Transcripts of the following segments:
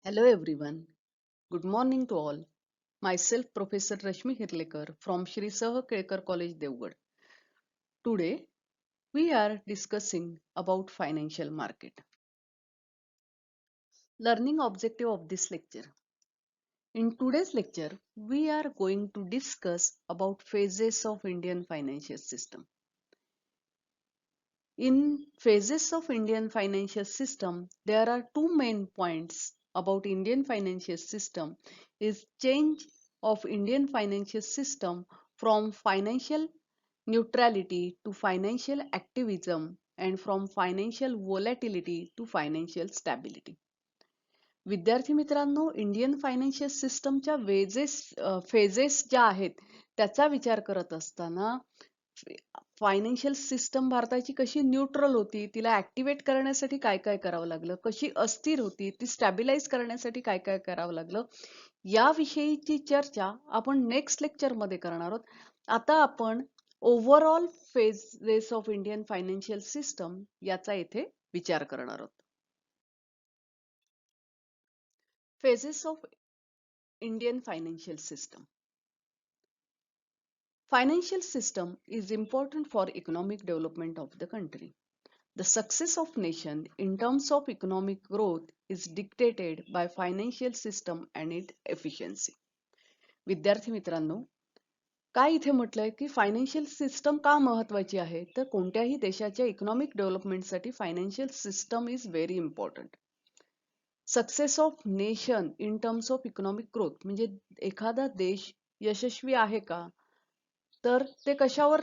Hello everyone. Good morning to all. Myself Professor Rashmi Hirlekar from Shri Saha Kelkar College Devgad. Today we are discussing about financial market. Learning objective of this lecture. In today's lecture we are going to discuss about phases of Indian financial system. In phases of Indian financial system there are two main points about Indian financial system is change of Indian financial system from financial neutrality to financial activism and from financial volatility to financial stability. विद्यार्थी मित्रांनो, Indian financial सिस्टमच्या phases ज्या आहेत त्याचा विचार करत असताना financial system भारताची कशी न्यूट्रल होती, तिला ऍक्टिव्हेट करण्यासाठी काय काय करावं लागलं, कशी अस्थिर होती, ती स्टॅबिलाइज करण्यासाठी काय काय करावं लागलं, याविषयीची चर्चा आपण नेक्स्ट लेक्चर मध्ये करणार आहोत. आता आपण overall phases of Indian financial system याचा इथे विचार करणार आहोत. Phases of Indian financial system. Financial system is important for economic development of the country. The success of nation in terms of economic growth is dictated by financial system and its efficiency. विद्यार्थी मित्रांनो, काय इथे म्हटलंय की financial system का महत्वाची आहे, तर कोणत्याही देशाच्या इकॉनॉमिक डेव्हलपमेंटसाठी financial system is very important. Success of nation in terms of economic growth म्हणजे एखादा देश यशस्वी आहे का, तर ते कशावर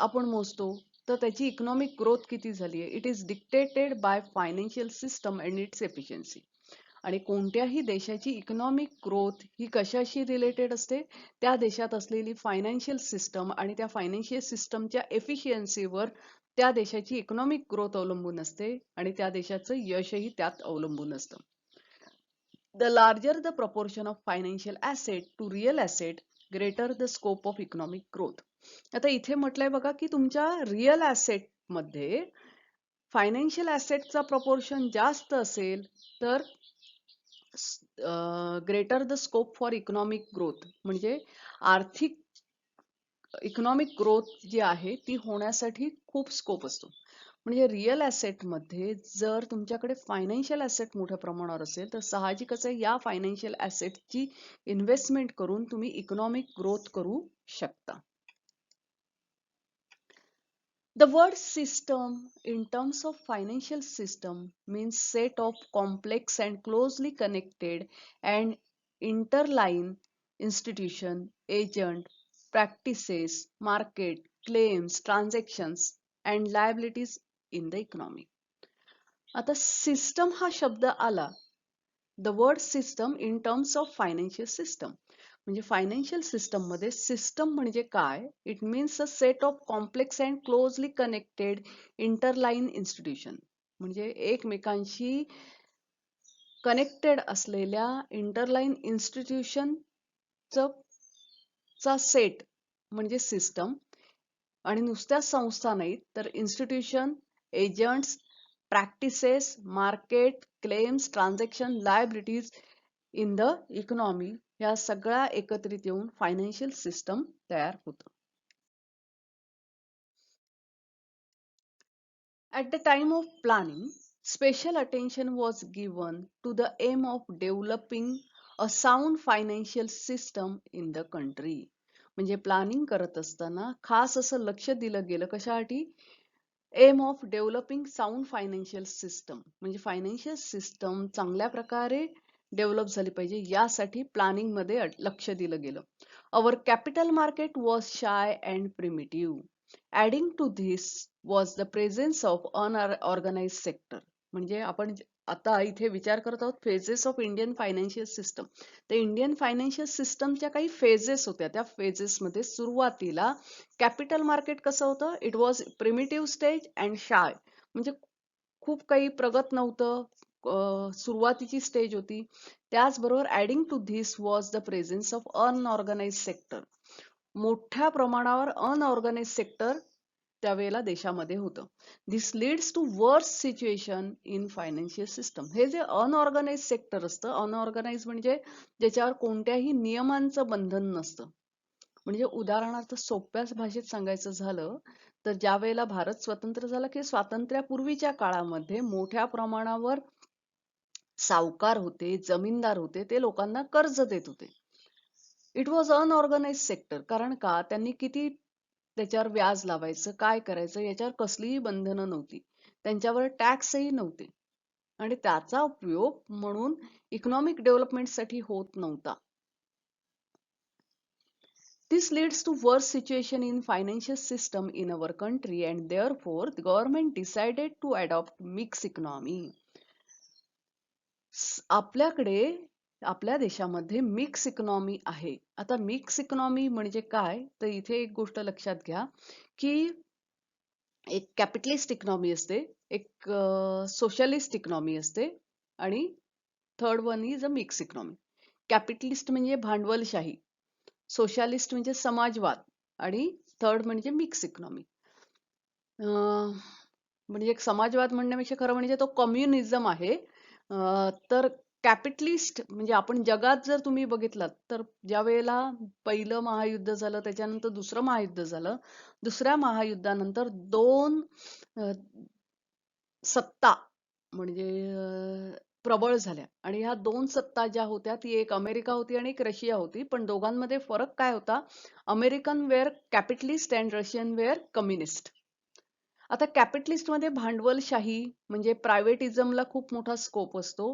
आपण मोजतो, तर त्याची इकॉनॉमिक ग्रोथ किती झाली आहे. It is dictated bye financial system and it's efficiency. आणि कोणत्याही देशाची इकॉनॉमिक ग्रोथ ही कशाशी रिलेटेड असते, त्या देशात असलेली फायनान्शियल सिस्टम आणि त्या फायनान्शियल सिस्टमच्या एफिशियन्सीवर त्या देशाची इकॉनॉमिक ग्रोथ अवलंबून असते आणि त्या देशाचं यशही त्यात अवलंबून असतं. The larger the proportion of financial asset to real asset, greater the scope of economic growth. आता इथे म्हटलंय बघा की तुमच्या रिअल ऍसेट मध्ये फायनान्शियल ऍसेटचा प्रपोर्शन जास्त असेल तर greater the scope for economic growth म्हणजे आर्थिक इकॉनॉमिक ग्रोथ जी आहे ती होण्यासाठी खूप स्कोप असतो. म्हणजे रिअल ऍसेट मध्ये जर तुमच्याकडे फायनान्शियल ऍसेट मोठ्या प्रमाणावर असेल तर साहजिकच आहे या फायनान्शियल ऍसेटची इन्व्हेस्टमेंट करून तुम्ही इकॉनॉमिक ग्रोथ करू शकता. The word system in terms of financial system means set of complex and closely connected and interline institution, agent, practices, market, claims, transactions and liabilities in the economy. आता system हा शब्द आला, the word system in terms of financial system म्हणजे financial system मध्ये system म्हणजे काय, it means a set of complex and closely connected interline institution म्हणजे एकमेकांशी कनेक्टेड असलेल्या इंटरलाइन इन्स्टिट्यूशन चा सेट म्हणजे सिस्टम. आणि नुसत्या संस्था नाहीत तर institution, agents, practices, market, claims, transaction, liabilities in the economy या सगळ्या एकत्रित येऊन फायनान्शियल सिस्टम तयार होतं. At the time of planning, special attention was given to the aim of developing a sound financial system in the country. म्हणजे planning करत असताना खास असं लक्ष दिलं गेलं कशासाठी, aim of developing sound financial system म्हणजे फायनान्शियल सिस्टम चांगल्या प्रकारे डेव्हलप झाली पाहिजे यासाठी प्लॅनिंग मध्ये लक्ष दिलं गेलं. Our capital market was shy and primitive. Adding to this was the presence of unorganise sector. म्हणजे आपण आता इथे विचार करत आहोत phases of Indian financial system. तर इंडियन फायनान्शियल सिस्टमच्या काही फेजेस होत्या. त्या फेजेस मध्ये सुरुवातीला कॅपिटल मार्केट कसं होतं, it was primitive stage and shy म्हणजे खूप काही प्रगत नव्हतं, सुरुवातीची स्टेज होती. त्याचबरोबर adding to this was the presence of unorganise sector. मोठ्या प्रमाणावर अनऑर्गनाइज सेक्टर त्यावेळेला देशामध्ये होतं. This leads to worse situation in financial system. हे जे अनऑर्गनाइज सेक्टर असतं, अनऑर्गनाइज म्हणजे ज्याच्यावर कोणत्याही नियमांचं बंधन नसतं. म्हणजे उदाहरणार्थ सोप्याच भाषेत सांगायचं झालं तर ज्या वेळेला भारत स्वतंत्र झाला की स्वातंत्र्यापूर्वीच्या काळामध्ये मोठ्या प्रमाणावर सावकार होते, जमीनदार होते, ते लोकांना कर्ज देत होते. It was unorganise sector. कारण का त्यांनी किती त्याच्यावर व्याज लावायचं, काय करायचं याच्यावर कसलीही बंधनं नव्हती. त्यांच्यावर टॅक्सही नव्हते आणि त्याचा उपयोग म्हणून इकॉनॉमिक डेव्हलपमेंटसाठी होत नव्हता. This leads to worse situation in financial system in our country and therefore the government decided to adopt mixed economy. आपल्याकडे आपल्या देशामध्ये मिक्स इकॉनॉमी आहे. आता मिक्स इकॉनॉमी म्हणजे काय तर इथे एक गोष्ट लक्षात घ्या की एक कॅपिटलिस्ट इकॉनॉमी असते, एक सोशलिस्ट इकॉनॉमी असते आणि third one is a mix economy. Capitalist म्हणजे भांडवलशाही, सोशलिस्ट म्हणजे समाजवाद आणि थर्ड म्हणजे मिक्स इकॉनॉमी. म्हणजे एक समाजवाद म्हणण्यापेक्षा खरं म्हणजे तो कम्युनिझम आहे. तर कॅपिटलिस्ट म्हणजे आपण जगात जर तुम्ही बघितलात तर ज्या वेळेला पहिलं महायुद्ध झालं त्याच्यानंतर दुसरं महायुद्ध झालं, दुसऱ्या महायुद्धानंतर दोन सत्ता म्हणजे प्रबळ झाल्या आणि ह्या दोन सत्ता ज्या होत्या ती एक अमेरिका होती आणि एक रशिया होती. पण दोघांमध्ये फरक काय होता? American were capitalist and Russian were communist. आता कॅपिटलिस्ट मध्ये भांडवलशाही म्हणजे प्रायव्हेटिझमला खूप मोठा स्कोप असतो.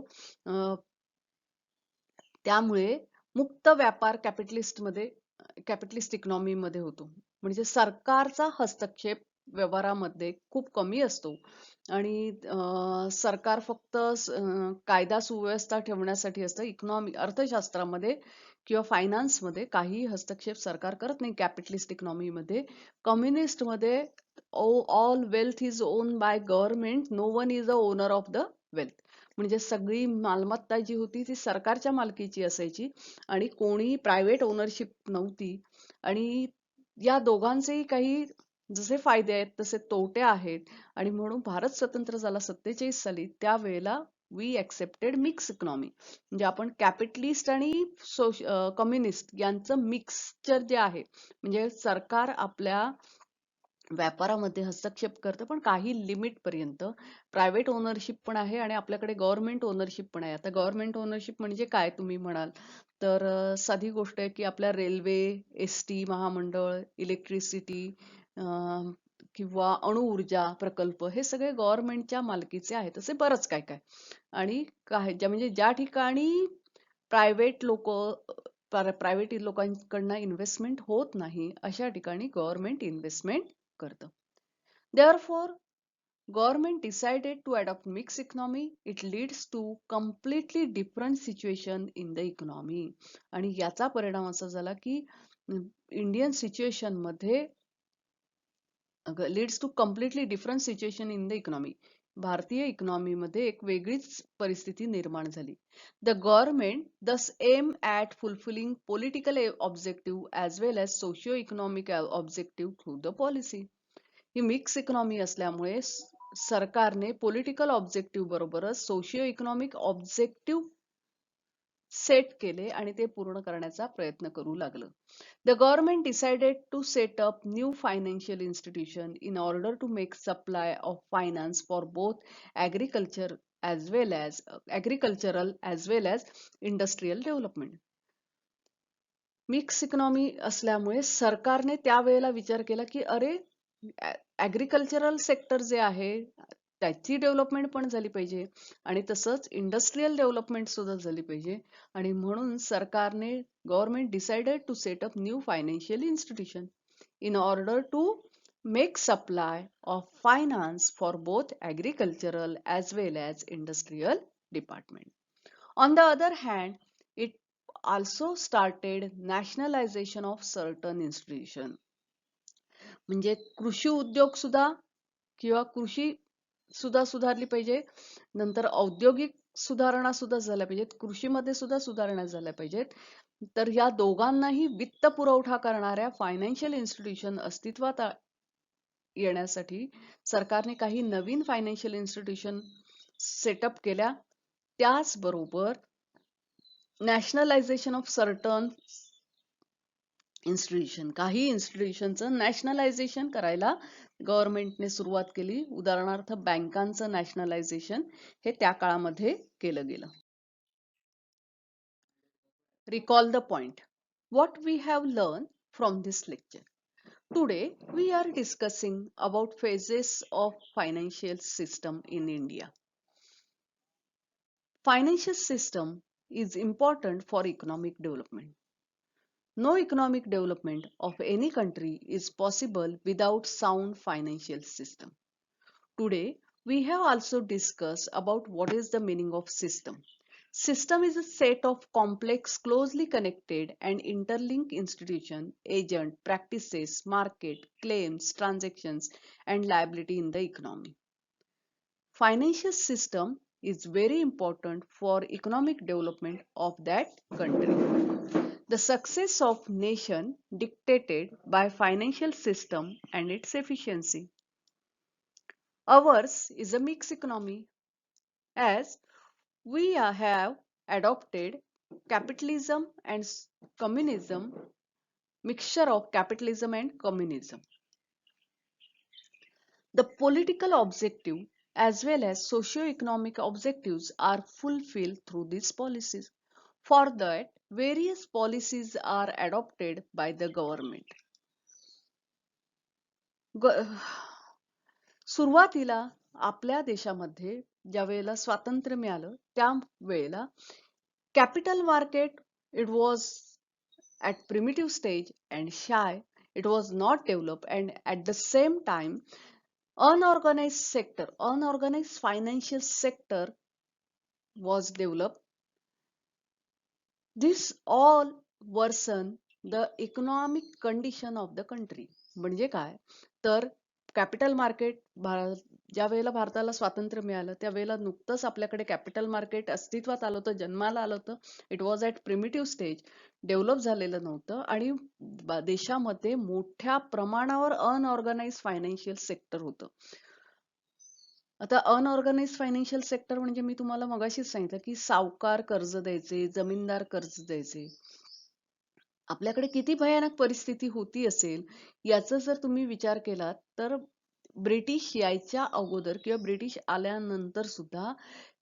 त्यामुळे मुक्त व्यापार कॅपिटलिस्ट इकॉनॉमी मध्ये होतो. म्हणजे सरकारचा हस्तक्षेप व्यवहारामध्ये खूप कमी असतो आणि सरकार फक्त कायदा सुव्यवस्था ठेवण्यासाठी असतं. अर्थशास्त्रामध्ये किंवा फायनान्समध्ये काही हस्तक्षेप सरकार करत नाही कॅपिटलिस्ट इकॉनॉमीमध्ये. कम्युनिस्टमध्ये all wealth is own by government, no one is a owner of the wealth. म्हणजे सगळी मालमत्ता जी होती ती सरकारच्या मालकीची असायची आणि कोणी प्रायव्हेट ओनरशिप नव्हती. आणि या दोघांचेही काही जसे फायदे आहेत तसे तोटे आहेत आणि म्हणून भारत स्वतंत्र झाला 47 साली त्यावेळेला वी ऍक्सेप्टेड मिक्स इकॉनॉमी. म्हणजे आपण कॅपिटलिस्ट आणि कम्युनिस्ट यांचं मिक्सचर जे आहे म्हणजे सरकार आपल्या व्यापारामध्ये हस्तक्षेप करतं पण काही लिमिट पर्यंत. प्रायव्हेट ओनरशिप पण आहे आणि आपल्याकडे गव्हर्नमेंट ओनरशिप पण आहे. आता गव्हर्नमेंट ओनरशिप म्हणजे काय तुम्ही म्हणाल तर साधी गोष्ट आहे की आपल्या रेल्वे, एसटी महामंडळ, इलेक्ट्रिसिटी किंवा अणुऊर्जा प्रकल्प हे सगळे गव्हर्नमेंटच्या मालकीचे आहेत. असे बरंच काय काय. आणि काय म्हणजे ज्या ठिकाणी प्रायव्हेट लोकांकडनं इन्व्हेस्टमेंट होत नाही अशा ठिकाणी गव्हर्नमेंट इन्व्हेस्टमेंट करतं. Therefore, government decided to adopt mixed economy. It leads to completely different situation in the economy. आणि याचा परिणाम असा झाला की इंडियन सिच्युएशन मध्ये leads to completely different situation in the economy. भारतीय इकॉनॉमी मध्ये एक वेगळीच परिस्थिती निर्माण झाली. The government thus aim at fulfilling political objective as well as socio economic objective through the policy. ही मिक्स इकॉनॉमी असल्यामुळे सरकारने पॉलिटिकल ऑब्जेक्टिव्ह बरोबरच सोशिओ इकॉनॉमिक ऑब्जेक्टिव्ह सेट केले आणि ते पूर्ण करण्याचा प्रयत्न करू लागलं. The government decided to set up new financial institution in order to make supply of finance for both agricultural as well as industrial development. Mix economy असल्यामुळे सरकारने त्यावेळेला विचार केला की अरे ॲग्रिकल्चरल सेक्टर जे आहे त्याची डेव्हलपमेंट पण झाली पाहिजे आणि तसंच इंडस्ट्रियल डेव्हलपमेंट सुद्धा झाली पाहिजे. आणि म्हणून सरकारने government decided to set up new financial institution in order to make supply of finance for both agricultural as well as industrial department. On the other hand, it also started nationalization of certain institution. म्हणजे कृषी उद्योग सुद्धा किंवा कृषी सुद्धा सुधारली पाहिजे. नंतर औद्योगिक सुधारणा सुद्धा झाल्या पाहिजेत. कृषीमध्ये सुद्धा सुधारणा झाल्या पाहिजेत. तर या दोघांनाही वित्त पुरवठा करणाऱ्या फायनान्शियल इन्स्टिट्यूशन अस्तित्वात येण्यासाठी सरकारने काही नवीन फायनान्शियल इन्स्टिट्यूशन सेटअप केल्या. त्याचबरोबर नॅशनलायझेशन ऑफ सर्टन इन्स्टिट्यूशन, काही इन्स्टिट्यूशनचं नॅशनलायझेशन करायला गव्हर्नमेंटने सुरुवात केली. उदाहरणार्थ बँकांचं नॅशनलायझेशन हे त्या काळामध्ये केलं गेलं. Recall the point. What we have learned from this lecture. Today we are discussing about phases of financial system in India. Financial system is important for economic development. No economic development of any country is possible without sound financial system. Today, we have also discussed about what is the meaning of system. System is a set of complex, closely connected and interlinked institutions, agent, practices, market, claims, transactions, and liability in the economy. Financial system is very important for economic development of that country. The success of nation dictated by financial system and its efficiency. Ours is a mixed economy as we have adopted capitalism and communism, mixture of capitalism and communism. The political objective as well as socio-economic objectives are fulfilled through these policies. For that, various policies are adopted by the government. सुरुवातीला आपल्या देशामध्ये ज्या वेळेला स्वातंत्र्य मिळालं त्या वेळेला capital market, it was at primitive stage and shy, it was not developed, and at the same time unorganized financial sector was developed. This all worsen the economic condition of the country. म्हणजे काय तर capital market, ज्या वेळेला भारताला स्वातंत्र्य मिळालं त्यावेळेला नुकतंच आपल्याकडे कॅपिटल मार्केट अस्तित्वात आलं होतं, जन्माला आलं होतं. It was at primitive stage, develop झालेलं नव्हतं आणि देशामध्ये मोठ्या प्रमाणावर अनऑर्गनाइज फायनान्शियल सेक्टर होतं. आता अनऑर्गनाइज फायनान्शियल सेक्टर म्हणजे मी तुम्हाला मगाशीच सांगितलं की सावकार कर्ज द्यायचे, जमीनदार कर्ज द्यायचे. आपल्याकडे किती भयानक परिस्थिती होती असेल याचा जर तुम्ही विचार केलात तर ब्रिटिश यायच्या अगोदर किंवा ब्रिटिश आल्यानंतर सुद्धा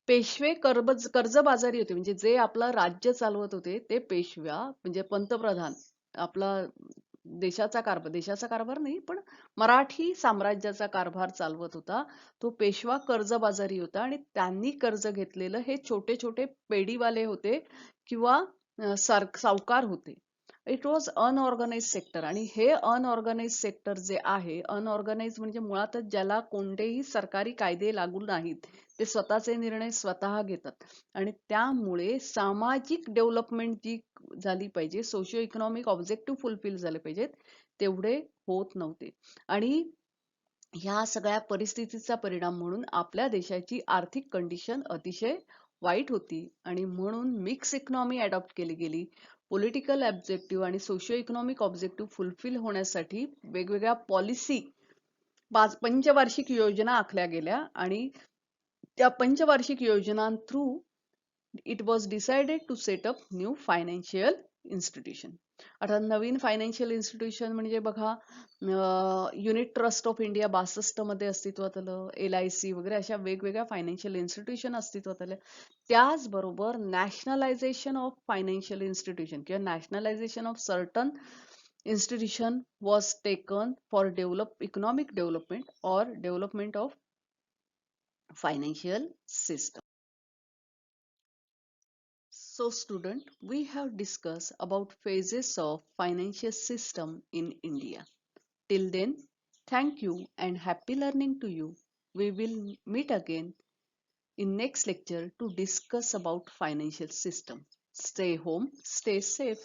पेशवे कर्जबाजारी होते. म्हणजे जे आपलं राज्य चालवत होते ते पेशव्या म्हणजे पंतप्रधान आपला देशाचा कारभार नाही पण मराठी साम्राज्याचा कारभार चालवत होता. तो पेशवा कर्जबाजारी होता आणि त्यांनी कर्ज घेतलेलं हे छोटे छोटे पेढीवाले होते किंवा सावकार होते. It was unorganise sector. आणि हे अनऑर्गनाइज सेक्टर जे आहे, अनऑर्गनाइज म्हणजे मुळातच ज्याला कोणतेही सरकारी कायदे लागू नाहीत, ते स्वतःचे निर्णय स्वतः घेतात आणि त्यामुळे सामाजिक डेव्हलपमेंट जी झाली पाहिजे, सोशिओ इकॉनॉमिक ऑब्जेक्टिव्ह फुलफिल झाले पाहिजेत, तेवढे होत नव्हते. आणि ह्या सगळ्या परिस्थितीचा परिणाम म्हणून आपल्या देशाची आर्थिक कंडिशन अतिशय वाईट होती आणि म्हणून मिक्स इकॉनॉमी अडॉप्ट केली गेली. पॉलिटिकल ऑब्जेक्टिव्ह आणि सोशिओ इकॉनॉमिक ऑब्जेक्टिव्ह फुलफिल होण्यासाठी वेगवेगळ्या पॉलिसी पंचवार्षिक योजना आखल्या गेल्या आणि त्या पंचवार्षिक योजना through it was decided to set up new financial institution. आता नवीन फायनान्शियल इन्स्टिट्यूशन म्हणजे बघा युनिट ट्रस्ट ऑफ इंडिया 62 मध्ये अस्तित्वात आलं, LIC वगैरे अशा वेगवेगळ्या फायनान्शियल इन्स्टिट्यूशन अस्तित्वात आल्या. त्याचबरोबर नॅशनलायझेशन ऑफ फायनान्शियल इन्स्टिट्यूशन किंवा nationalisation of certain institution was taken for economic development or development of financial system. So student, we have discussed about phases of financial system in India. Till then, thank you and happy learning to you. We will meet again in next lecture to discuss about financial system. Stay home, stay safe.